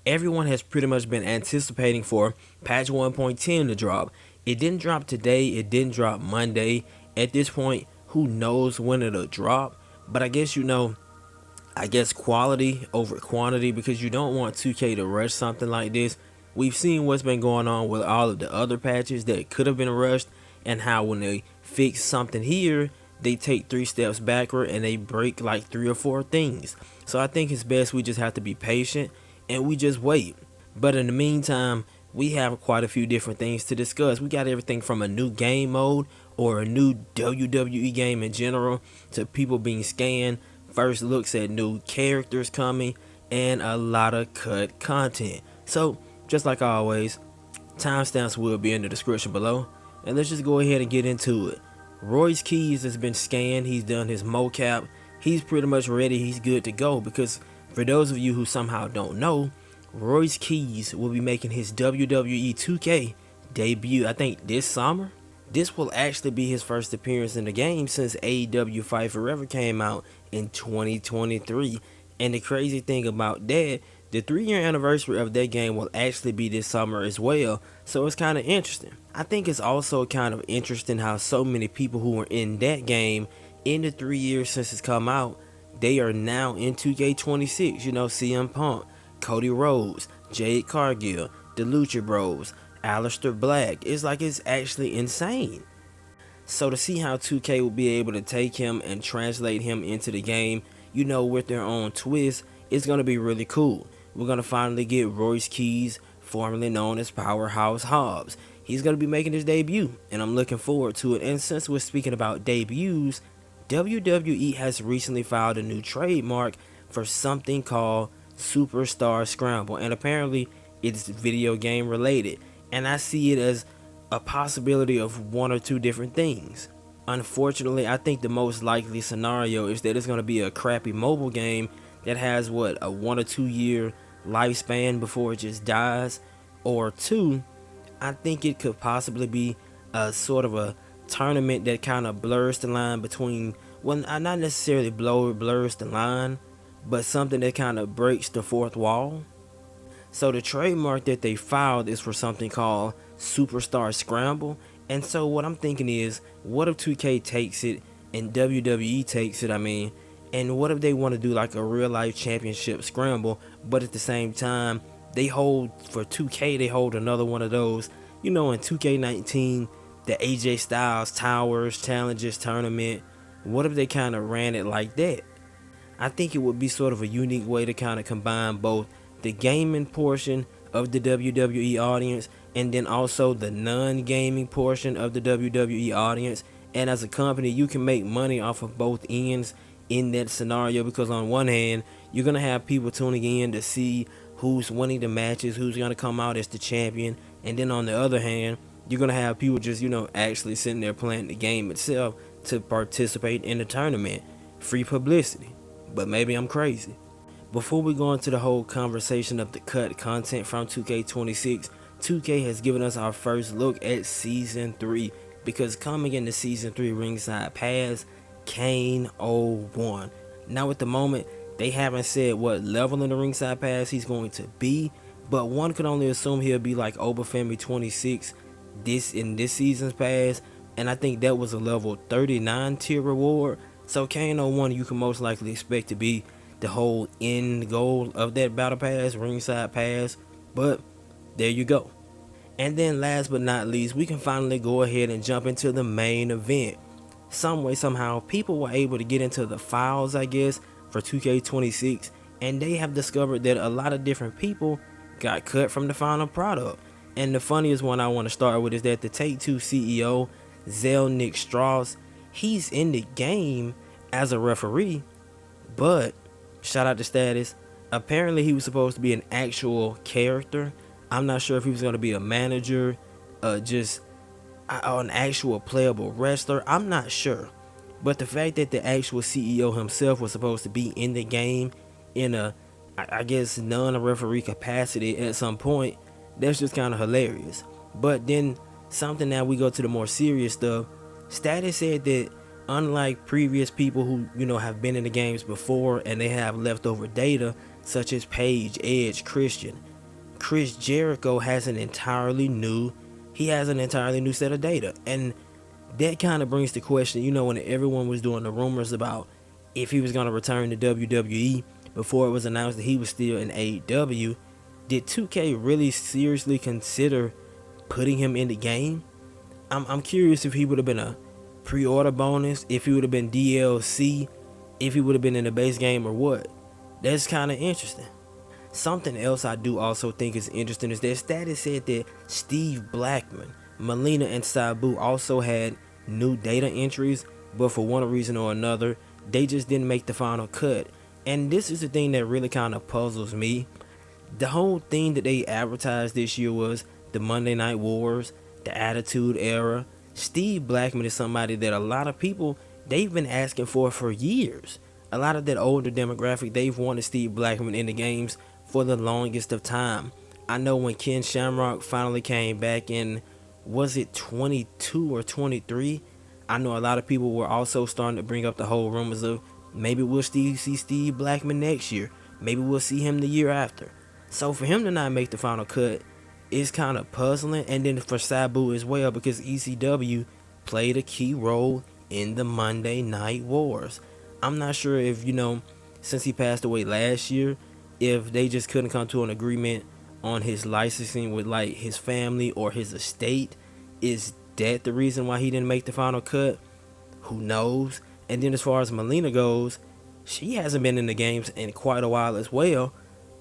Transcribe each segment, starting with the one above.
everyone has pretty much been anticipating for patch 1.10 to drop. It didn't drop today, it didn't drop Monday. At this point, who knows when it'll drop? But I guess quality over quantity, because you don't want 2K to rush something like this. We've seen what's been going on with all of the other patches that could have been rushed, and how when they fix something here, they take 3 steps backward and they break like 3 or 4 things. So I think it's best we just have to be patient and we just wait. But in the meantime, we have quite a few different things to discuss. We got everything from a new game mode or a new WWE game in general to people being scanned, first looks at new characters coming, and a lot of cut content. So just like always, timestamps will be in the description below, and let's just go ahead and get into it. Royce Keys has been scanned, he's done his mocap, he's pretty much ready, he's good to go, because for those of you who somehow don't know, Royce Keys will be making his WWE 2K debut, I think this summer. This will actually be his first appearance in the game since AEW Fight Forever came out in 2023. And the crazy thing about that, the 3-year anniversary of that game will actually be this summer as well, so it's kind of interesting. I think it's also kind of interesting how so many people who were in that game in the 3 years since it's come out, they are now in 2K26. You know, CM Punk, Cody Rhodes, Jade Cargill, the Lucha Bros, Aleister Black. It's like, it's actually insane. So to see how 2K will be able to take him and translate him into the game, you know, with their own twist, it's going to be really cool. We're going to finally get Royce Keys, formerly known as Powerhouse Hobbs. He's going to be making his debut, and I'm looking forward to it. And since we're speaking about debuts, WWE has recently filed a new trademark for something called Superstar Scramble, and apparently it's video game related, and I see it as a possibility of 1 or 2 different things. Unfortunately, I think the most likely scenario is that it's going to be a crappy mobile game that has a 1 or 2 year lifespan before it just dies, or 2, I think it could possibly be a sort of a tournament that kind of blurs the line between, well, not necessarily blurs the line, but something that kind of breaks the fourth wall. So the trademark that they filed is for something called Superstar Scramble. And so what I'm thinking is, what if 2K takes it and WWE takes it, and what if they want to do like a real life championship scramble, but at the same time, they hold, for 2K, they hold another one of those, you know, in 2K19, the AJ Styles Towers Challenges Tournament. What if they kind of ran it like that? I think it would be sort of a unique way to kind of combine both the gaming portion of the WWE audience and then also the non-gaming portion of the WWE audience. And as a company, you can make money off of both ends in that scenario, because on one hand, you're going to have people tuning in to see who's winning the matches, who's going to come out as the champion, and then on the other hand, you're going to have people just, you know, actually sitting there playing the game itself to participate in the tournament. Free publicity. But maybe I'm crazy. Before we go into the whole conversation of the cut content from 2K26, 2K has given us our first look at Season 3, because coming into Season 3 Ringside Pass, Kane 01. Now at the moment, they haven't said what level in the Ringside Pass he's going to be, but one could only assume he'll be like Obafemi 26 in this season's pass, and I think that was a level 39 tier reward. So Kane 01 you can most likely expect to be the whole end goal of that battle pass, Ringside Pass, but there you go. And then last but not least, we can finally go ahead and jump into the main event. Some way, somehow, people were able to get into the files, I guess, for 2K26, and they have discovered that a lot of different people got cut from the final product. And the funniest one I want to start with is that the Take-Two CEO, Zelnick Strauss, he's in the game as a referee, but shout out to Status, apparently he was supposed to be an actual character. I'm not sure if he was going to be a manager, just an actual playable wrestler. I'm not sure. But the fact that the actual CEO himself was supposed to be in the game in a, I guess, non-referee capacity at some point, that's just kind of hilarious. But then something, now we go to the more serious stuff. Status said that unlike previous people who, you know, have been in the games before and they have leftover data, such as Paige, Edge, Christian, Chris Jericho has an entirely new set of data. And that kind of brings the question, when everyone was doing the rumors about if he was going to return to WWE before it was announced that he was still in AEW, did 2K really seriously consider putting him in the game? I'm curious if he would have been a pre-order bonus, if he would have been DLC, if he would have been in the base game or what. That's kind of interesting. Something else I do also think is interesting is that Status said that Steve Blackman, Melina, and Sabu also had new data entries, but for one reason or another, they just didn't make the final cut. And this is the thing that really kind of puzzles me. The whole thing that they advertised this year was the Monday Night Wars, the Attitude Era. Steve Blackman is somebody that a lot of people, they've been asking for years. A lot of that older demographic, they've wanted Steve Blackman in the games for the longest of time. I know when Ken Shamrock finally came back in, was it 22 or 23? I know a lot of people were also starting to bring up the whole rumors of maybe we'll see Steve Blackman next year. Maybe we'll see him the year after. So for him to not make the final cut is kind of puzzling. And then for Sabu as well, because ECW played a key role in the Monday Night Wars. I'm not sure if, since he passed away last year, if they just couldn't come to an agreement on his licensing with like his family or his estate. Is that the reason why he didn't make the final cut? Who knows? And then as far as Melina goes, she hasn't been in the games in quite a while as well.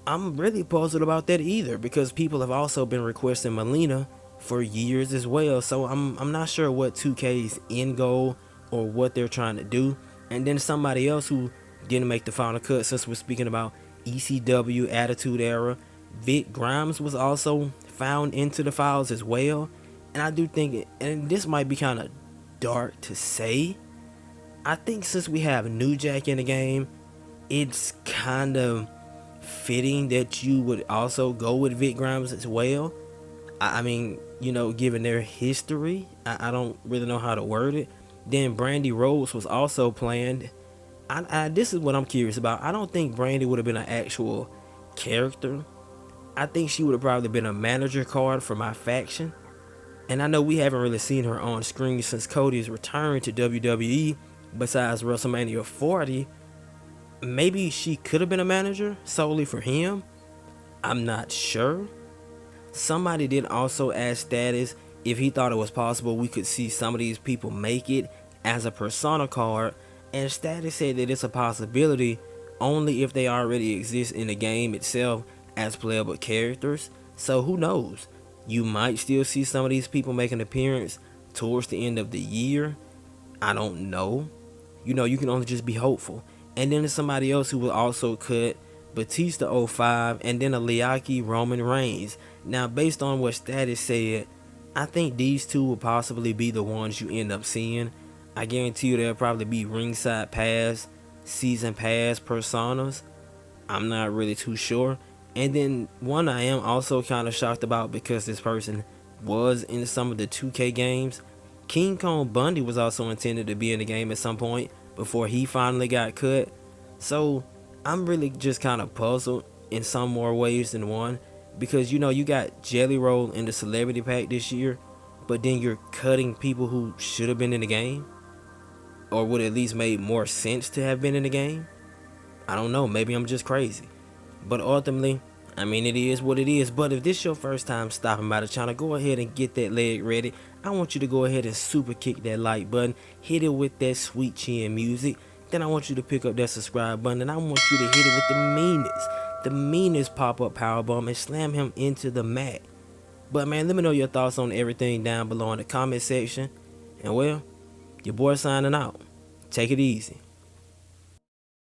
I'm really puzzled about that either, because people have also been requesting Melina for years as well. So I'm not sure what 2K's end goal or what they're trying to do. And then somebody else who didn't make the final cut, since we're speaking about ECW Attitude Era, Vic Grimes was also found into the files as well. And I do think, and this might be kind of dark to say, I think since we have New Jack in the game, it's kind of fitting that you would also go with Vic Grimes as well. I mean, given their history, I don't really know how to word it. Then Brandy Rhodes was also planned. This is what I'm curious about. I don't think Brandy would have been an actual character. I think she would have probably been a manager card for my faction. And I know we haven't really seen her on screen since Cody's return to WWE, besides WrestleMania 40. Maybe she could have been a manager solely for him. I'm not sure. Somebody did also ask Status if he thought it was possible we could see some of these people make it as a persona card, and Status said that it's a possibility only if they already exist in the game itself as playable characters. So who knows? You might still see some of these people make an appearance towards the end of the year. I don't know. You can only just be hopeful. And then there's somebody else who will also cut Batista 05 and then a Liaki Roman Reigns. Now, based on what Status said, I think these two will possibly be the ones you end up seeing. I guarantee you there'll probably be ringside pass, season pass personas. I'm not really too sure. And then one I am also kind of shocked about, because this person was in some of the 2K games. King Kong Bundy was also intended to be in the game at some point before he finally got cut. So I'm really just kind of puzzled in some more ways than one, because you got Jelly Roll in the celebrity pack this year, but then you're cutting people who should have been in the game, or would at least made more sense to have been in the game. I don't know, maybe I'm just crazy. But ultimately, I mean, it is what it is. But if this is your first time stopping by the channel, go ahead and get that leg ready. I want you to go ahead and super kick that like button, hit it with that sweet chin music. Then I want you to pick up that subscribe button, and I want you to hit it with the meanest pop-up powerbomb and slam him into the mat. But man, let me know your thoughts on everything down below in the comment section. And well, your boy signing out. Take it easy.